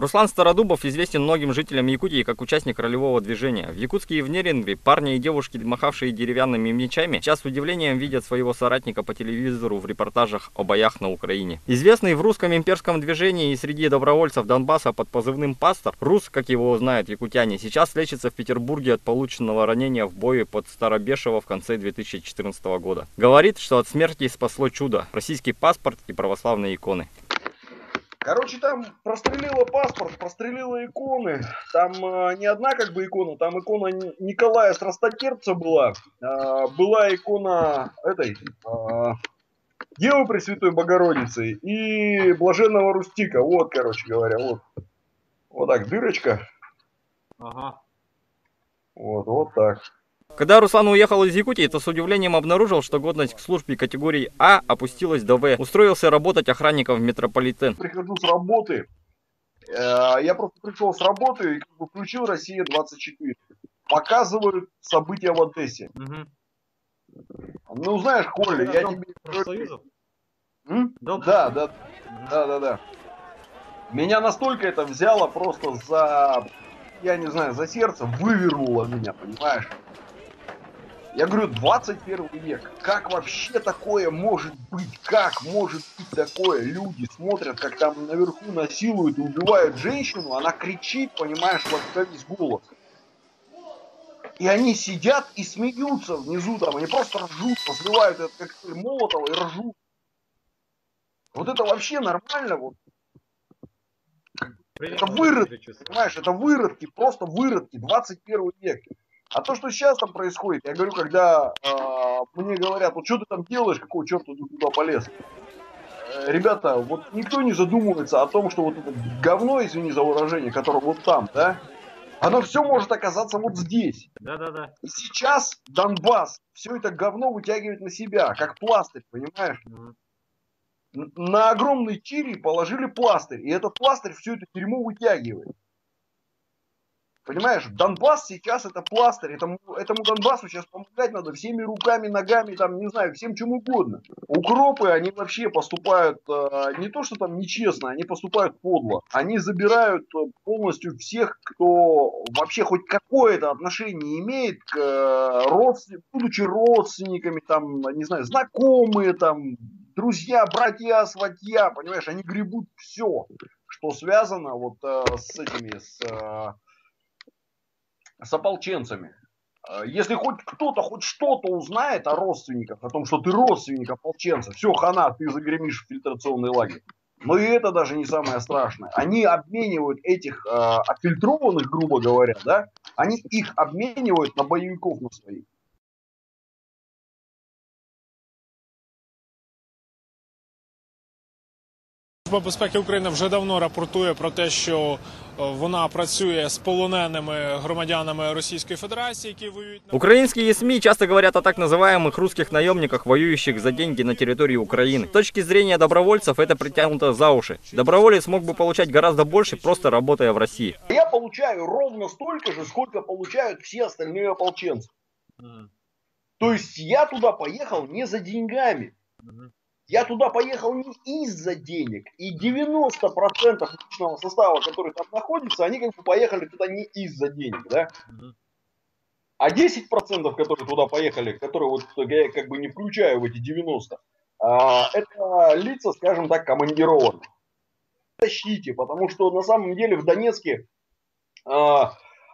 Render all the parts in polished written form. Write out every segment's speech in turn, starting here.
Руслан Стародубов известен многим жителям Якутии как участник ролевого движения. В Якутске и в Нерюнгри парни и девушки, махавшие деревянными мечами, сейчас с удивлением видят своего соратника по телевизору в репортажах о боях на Украине. Известный в русском имперском движении и среди добровольцев Донбасса под позывным «Пастор», Рус, как его знают якутяне, сейчас лечится в Петербурге от полученного ранения в бою под Старобешево в конце 2014 года. Говорит, что от смерти спасло чудо – российский паспорт и православные иконы. Короче, там прострелила паспорт, прострелила иконы. Там не одна как бы икона, там икона Николая Страстотерпца была. Была икона этой Девы Пресвятой Богородицы и Блаженного Рустика. Вот, короче говоря, вот. Вот так, дырочка. Ага. Вот так. Когда Руслан уехал из Якутии, то с удивлением обнаружил, что годность к службе категории А опустилась до В. Устроился работать охранником в метрополитен. Прихожу с работы. Я просто пришел с работы и как бы включил «Россия-24». Показывают события в Одессе. Угу. Ну, знаешь, Коля, я тебе... Да. Меня настолько это взяло просто за... Я не знаю, за сердце, вывернуло меня, понимаешь? Я говорю, 21 век. Как вообще такое может быть? Как может быть такое? Люди смотрят, как там наверху насилуют и убивают женщину, она кричит, понимаешь, во весь голос. И они сидят и смеются внизу там, они просто ржут, разливают этот коктейль Молотова и ржут. Вот это вообще нормально, вот. Это выродки, понимаешь, это выродки, просто выродки, 21 век. А то, что сейчас там происходит, я говорю, когда мне говорят, вот что ты там делаешь, какого черта ты туда полез? Ребята, вот никто не задумывается о том, что вот это говно, извини за выражение, которое вот там, да, оно все может оказаться вот здесь. Да. И сейчас Донбасс все это говно вытягивает на себя, как пластырь, понимаешь? На огромный тире положили пластырь, и этот пластырь все это дерьмо вытягивает. Понимаешь, Донбасс сейчас это пластырь, этому Донбассу сейчас помогать надо всеми руками, ногами, там, не знаю, всем чем угодно. Укропы, они вообще поступают не то, что там нечестно, они поступают подло. Они забирают полностью всех, кто вообще хоть какое-то отношение имеет к будучи родственниками, там, не знаю, знакомые, там, друзья, братья, сватья, понимаешь, они гребут все, что связано вот с этими, с ополченцами. Если хоть кто-то, хоть что-то узнает о родственниках, о том, что ты родственник ополченца, все, хана, ты загремишь в фильтрационный лагерь. Но и это даже не самое страшное. Они обменивают этих отфильтрованных, грубо говоря, да, они их обменивают на боевиков на своих. Служба безпеки України вже давно рапортує про те, що вона працює з полоненими громадянами Російської Федерації, які воюють на... Украинские СМИ часто говорят о так называемых русских наемниках, воюющих за деньги на территории Украины. С точки зрения добровольцев это притянуто за уши. Доброволец мог бы получать гораздо больше, просто работая в России. Я получаю ровно столько же, сколько получают все остальные ополченцы. То есть я туда поехал не за деньгами. Я туда поехал не из-за денег. И 90% личного состава, который там находится, они как бы поехали туда не из-за денег, да? А 10%, которые туда поехали, которые вот я как бы не включаю в эти 90, это лица, скажем так, командированные. Защите, потому что на самом деле в Донецке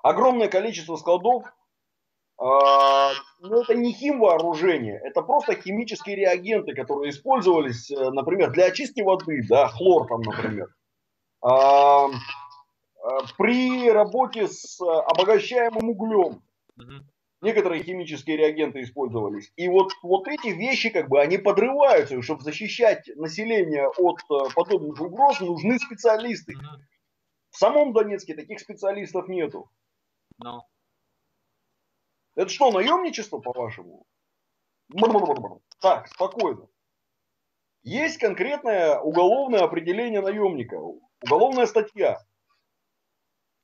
огромное количество складов. Но это не химвооружение, это просто химические реагенты, которые использовались, например, для очистки воды, да, хлор там, например, при работе с обогащаемым углем. Некоторые химические реагенты использовались. И вот эти вещи, как бы, они подрываются, и чтобы защищать население от подобных угроз, нужны специалисты. В самом Донецке таких специалистов нету. Это что, наемничество, по-вашему? Так, спокойно. Есть конкретное уголовное определение наемника, уголовная статья.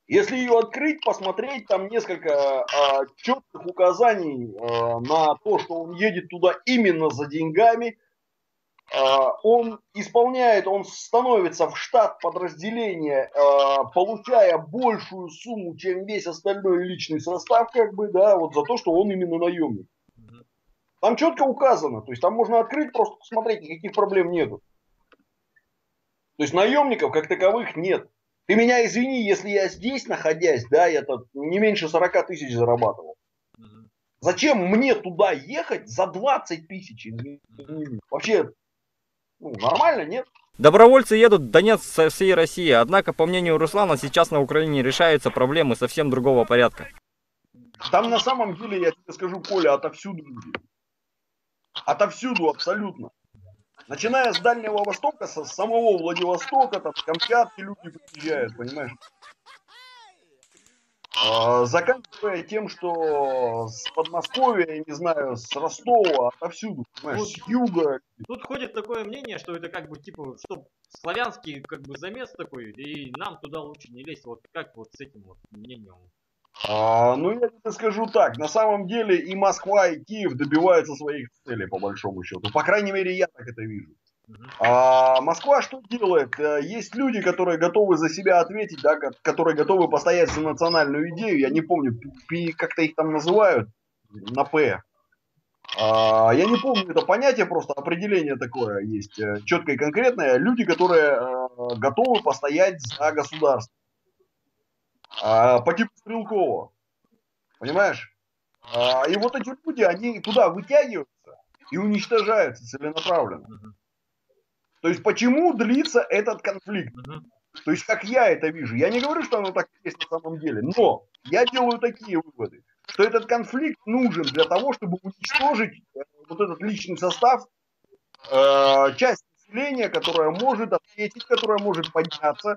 Если ее открыть, посмотреть, там несколько четких указаний на то, что он едет туда именно за деньгами, он исполняет, он становится в штат подразделения, получая большую сумму, чем весь остальной личный состав, как бы, да, вот за то, что он именно наемник. Там четко указано, то есть там можно открыть, просто посмотреть, никаких проблем нету. То есть наемников как таковых нет. Ты меня извини, если я здесь находясь, да, я тут не меньше 40 тысяч зарабатывал. Зачем мне туда ехать за 20 тысяч? Вообще, ну, нормально, нет? Добровольцы едут в Донецк со всей России, однако, по мнению Руслана, сейчас на Украине решаются проблемы совсем другого порядка. Там на самом деле, я тебе скажу, Коля, отовсюду люди. Отовсюду абсолютно. Начиная с Дальнего Востока, с самого Владивостока, там, с Камчатки люди приезжают, понимаешь? Заканчивая тем, что с Подмосковья, я не знаю, с Ростова, отовсюду, понимаешь, с юга. Тут ходит такое мнение, что это как бы типа, что славянский как бы замес такой, и нам туда лучше не лезть. Вот как вот с этим вот мнением? Ну, я тебе скажу так, на самом деле и Москва, и Киев добиваются своих целей, по большому счету. По крайней мере, я так это вижу. Москва что делает? Есть люди, которые готовы за себя ответить, да, которые готовы постоять за национальную идею. Я не помню, как-то их там называют, на П. Я не помню это понятие, просто определение такое есть, четкое и конкретное. Люди, которые готовы постоять за государство. По типу Стрелкова. Понимаешь? И вот эти люди, они туда вытягиваются и уничтожаются целенаправленно. То есть почему длится этот конфликт? То есть как я это вижу. Я не говорю, что оно так есть на самом деле, но я делаю такие выводы, что этот конфликт нужен для того, чтобы уничтожить вот этот личный состав, часть населения, которая может ответить, которая может подняться,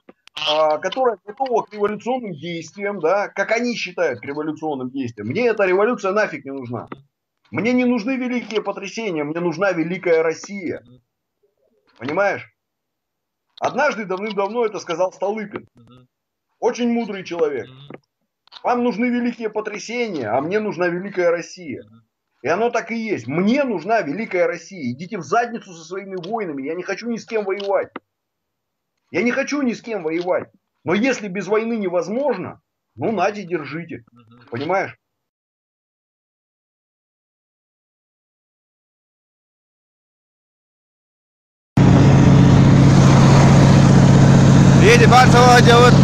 которая готова к революционным действиям, да, как они считают к революционным действиям. Мне эта революция нафиг не нужна. Мне не нужны великие потрясения, мне нужна великая Россия. Понимаешь? Однажды давным-давно это сказал Столыпин. Очень мудрый человек. Вам нужны великие потрясения, а мне нужна великая Россия. И оно так и есть. Мне нужна великая Россия. Идите в задницу со своими войнами. Я не хочу ни с кем воевать. Я не хочу ни с кем воевать. Но если без войны невозможно, ну нате, держите. Понимаешь? Видите, Барсова делают.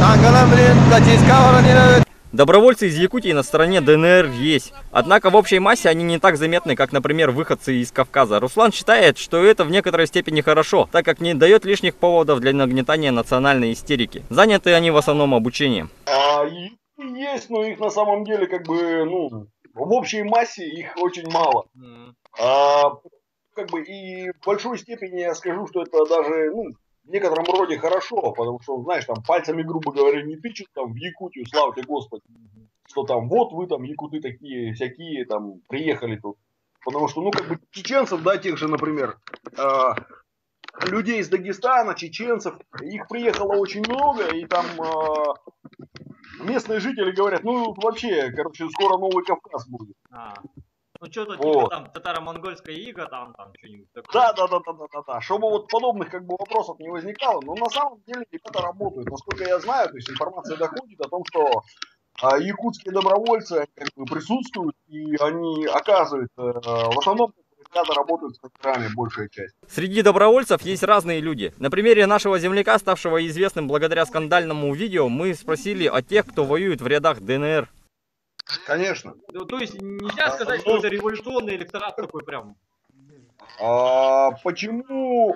Танкалом, блин, зачистка не дают. Добровольцы из Якутии на стороне ДНР есть. Однако в общей массе они не так заметны, как, например, выходцы из Кавказа. Руслан считает, что это в некоторой степени хорошо, так как не дает лишних поводов для нагнетания национальной истерики. Заняты они в основном обучением. Есть, но их на самом деле как бы, ну, в общей массе их очень мало. Как бы и в большой степени я скажу, что это даже, ну, в некотором роде хорошо, потому что, знаешь, там пальцами, грубо говоря, не тычут там в Якутию, слава тебе Господи, что там вот вы там якуты такие, всякие, там приехали тут. Потому что, ну, как бы чеченцев, да, тех же, например, людей из Дагестана, чеченцев, их приехало очень много, и там местные жители говорят, ну, вообще, короче, скоро новый Кавказ будет. Ну что-то Вот. типа там татаро-монгольская ига, там что-нибудь такое. Да. Чтобы вот подобных как бы вопросов не возникало. Но на самом деле ребята работают. Насколько я знаю, то есть информация доходит о том, что якутские добровольцы как бы присутствуют и они оказывают, в основном ребята работают с мастерами, большая часть. Среди добровольцев есть разные люди. На примере нашего земляка, ставшего известным благодаря скандальному видео, мы спросили о тех, кто воюет в рядах ДНР. Конечно. Ну, то есть нельзя сказать, что это революционный электорат такой прям. Почему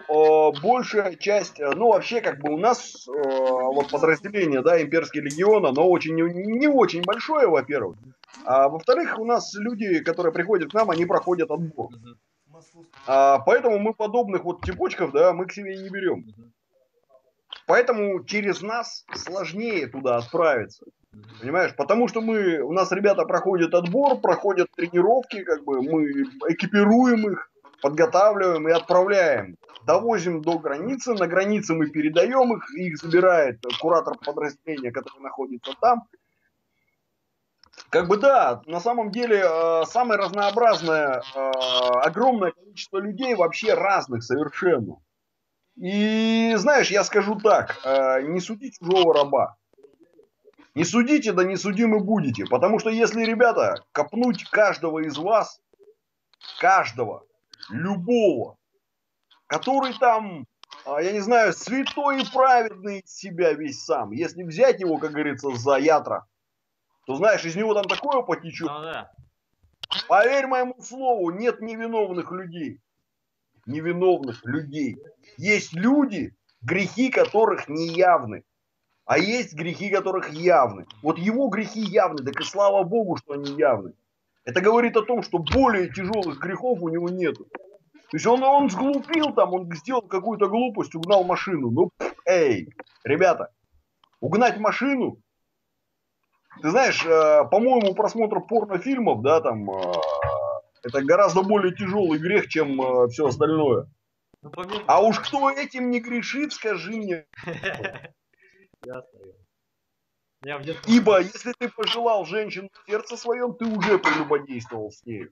большая часть, ну вообще как бы у нас вот подразделение, да, Имперский легион, оно очень не очень большое, во-первых, а во-вторых, у нас люди, которые приходят к нам, они проходят отбор. Поэтому мы подобных вот типочков, да, мы к себе не берем. Поэтому через нас сложнее туда отправиться. Понимаешь? Потому что у нас ребята проходят отбор, проходят тренировки, как бы мы экипируем их, подготавливаем и отправляем. Довозим до границы, на границе мы передаем их забирает куратор подразделения, который находится там. Как бы да, на самом деле самое разнообразное, огромное количество людей вообще разных совершенно. И знаешь, я скажу так, не суди чужого раба. Не судите, да не судимы будете. Потому что если, ребята, копнуть каждого из вас, каждого, любого, который там, я не знаю, святой и праведный из себя весь сам, если взять его, как говорится, за ятра, то знаешь, из него там такое потечет. Ну да. Поверь моему слову, нет невиновных людей. Невиновных людей. Есть люди, грехи которых не явны. А есть грехи, которых явны. Вот его грехи явны, так и слава Богу, что они явны. Это говорит о том, что более тяжелых грехов у него нету. То есть он сглупил там, он сделал какую-то глупость, угнал машину. Ну, эй, ребята, угнать машину, ты знаешь, по-моему, просмотр порнофильмов, да, там, это гораздо более тяжелый грех, чем все остальное. Ну, помимо... А уж кто этим не грешит, скажи мне. Ясно. Я в детстве... Ибо если ты пожелал женщину в сердце своем, ты уже прелюбодействовал с ней.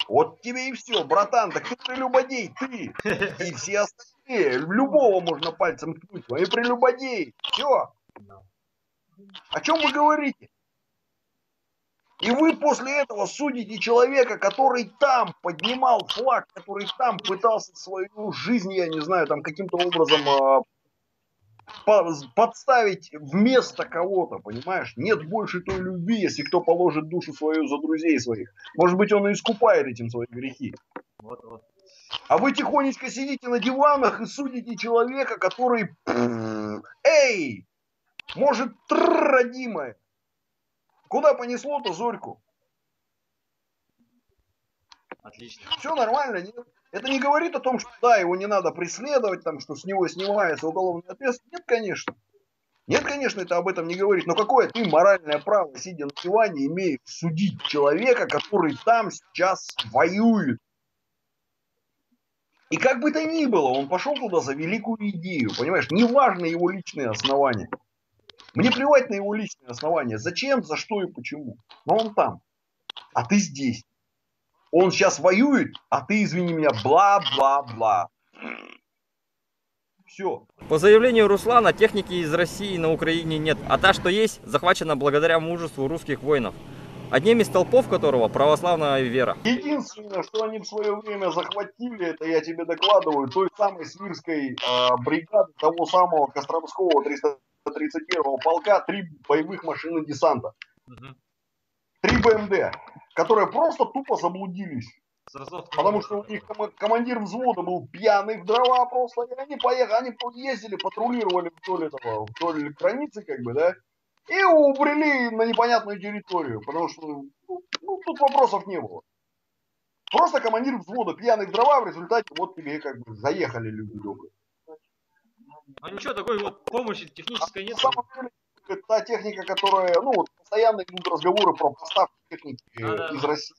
Вот тебе и все, братан, так ты прелюбодей, ты и все остальные. Любого можно пальцем ткнуть, они прелюбодеи. Все. О чем вы говорите? И вы после этого судите человека, который там поднимал флаг, который там пытался свою жизнь, я не знаю, там каким-то образом подставить вместо кого-то, понимаешь? Нет больше той любви, если кто положит душу свою за друзей своих. Может быть, он и искупает этим свои грехи. Вот. А вы тихонечко сидите на диванах и судите человека, который... Эй! Может, родимая. Куда понесло-то Зорьку? Отлично. Все нормально, нет? Это не говорит о том, что да, его не надо преследовать, там, что с него снимается уголовная ответственность. Нет, конечно. Нет, конечно, это об этом не говорит. Но какое ты моральное право, сидя на диване, имеешь судить человека, который там сейчас воюет? И как бы то ни было, он пошел туда за великую идею, понимаешь? Неважно его личные основания. Мне плевать на его личные основания. Зачем, за что и почему. Но он там. А ты здесь. Он сейчас воюет, а ты, извини меня, бла-бла-бла. Все. По заявлению Руслана, техники из России на Украине нет, а та, что есть, захвачена благодаря мужеству русских воинов, одним из столпов которого православная вера. Единственное, что они в свое время захватили, это я тебе докладываю, той самой свирской бригады того самого Костромского 331-го полка 3 боевых машины десанта. 3 БМД, которые просто тупо заблудились. Потому что у них командир взвода был пьяный в дрова просто, и они поехали, они ездили, патрулировали вдоль границы, как бы, да, и убрели на непонятную территорию, потому что, тут вопросов не было. Просто командир взвода пьяный в дрова, в результате вот тебе как бы заехали люди добрые. А ничего, такой вот помощи технической нет. На самом деле, это та техника, которая, вот постоянно идут разговоры про поставки техники из России.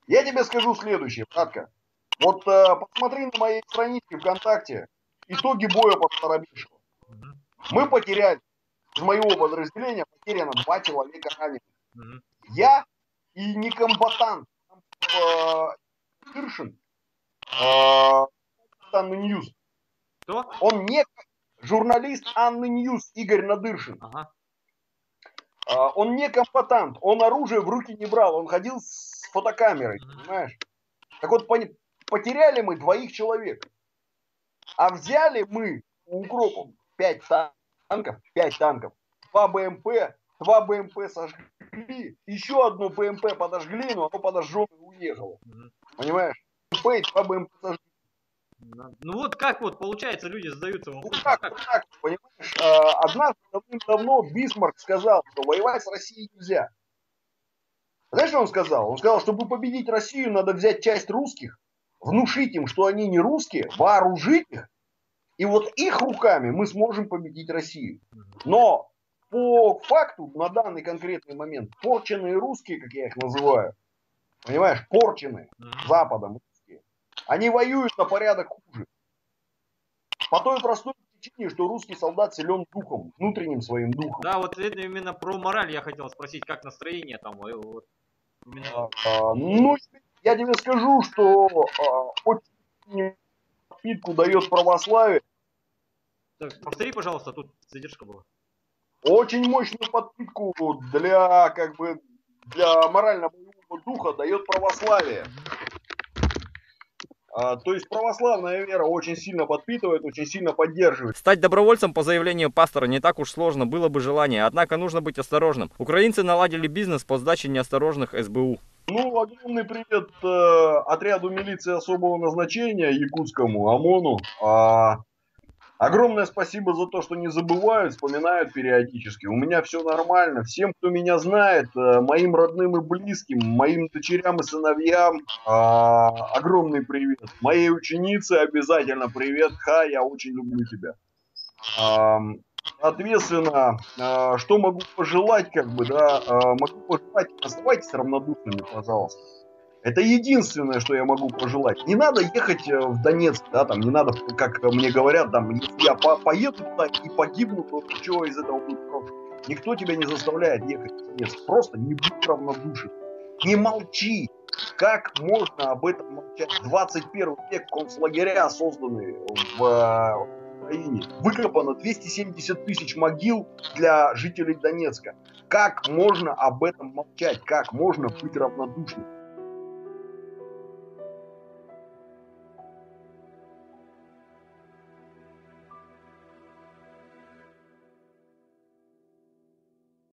Я тебе скажу следующее, братка. Вот посмотри на моей странице ВКонтакте итоги боя под Старобишево. Мы потеряли, из моего подразделения потеряно 2 человека раненых. Я и некомбатант Дыршин, Анны Ньюс. Кто? Он не журналист Анны Ньюс, Игорь Надыршин. Ага. Он не комбатант, он оружие в руки не брал, он ходил с фотокамерой, понимаешь? Так вот, потеряли мы 2 человек, а взяли мы у укропов 5 танков, 2 БМП сожгли, еще одну БМП подожгли, но оно подожженное уехало, понимаешь? БМП и 2 БМП сожгли. Ну вот как вот получается, люди задаются вопросом. Так, понимаешь, однажды давным-давно Бисмарк сказал, что воевать с Россией нельзя. Знаешь, что он сказал? Он сказал, чтобы победить Россию, надо взять часть русских, внушить им, что они не русские, вооружить их, и вот их руками мы сможем победить Россию. Но по факту, на данный конкретный момент, порченные русские, как я их называю, понимаешь, порченные Западом, они воюют на порядок хуже. По той простой причине, что русский солдат силен духом, внутренним своим духом. Да, вот это именно про мораль я хотел спросить, как настроение там, вот, именно. Ну, я тебе скажу, что очень подпитку дает православие. Так, повтори, пожалуйста, тут задержка была. Очень мощную подпитку для, как бы, для морально-боевого духа дает православие. То есть православная вера очень сильно подпитывает, очень сильно поддерживает. Стать добровольцем по заявлению пастора не так уж сложно, было бы желание, однако нужно быть осторожным. Украинцы наладили бизнес по сдаче неосторожных СБУ. Ну, огромный привет отряду милиции особого назначения, якутскому, ОМОНу. Огромное спасибо за то, что не забывают, вспоминают периодически. У меня все нормально. Всем, кто меня знает, моим родным и близким, моим дочерям и сыновьям, огромный привет. Моей ученице обязательно привет. Ха, я очень люблю тебя. Соответственно, что могу пожелать, как бы, да, могу пожелать, оставайтесь равнодушными, пожалуйста. Это единственное, что я могу пожелать. Не надо ехать в Донецк, да, там, не надо, как мне говорят, там, если я поеду туда и погибну, то чего из этого будет проще? Никто тебя не заставляет ехать в Донецк. Просто не будь равнодушен. Не молчи. Как можно об этом молчать? 21 век, концлагеря созданы в Украине. Выкопано 270 тысяч могил для жителей Донецка. Как можно об этом молчать? Как можно быть равнодушным?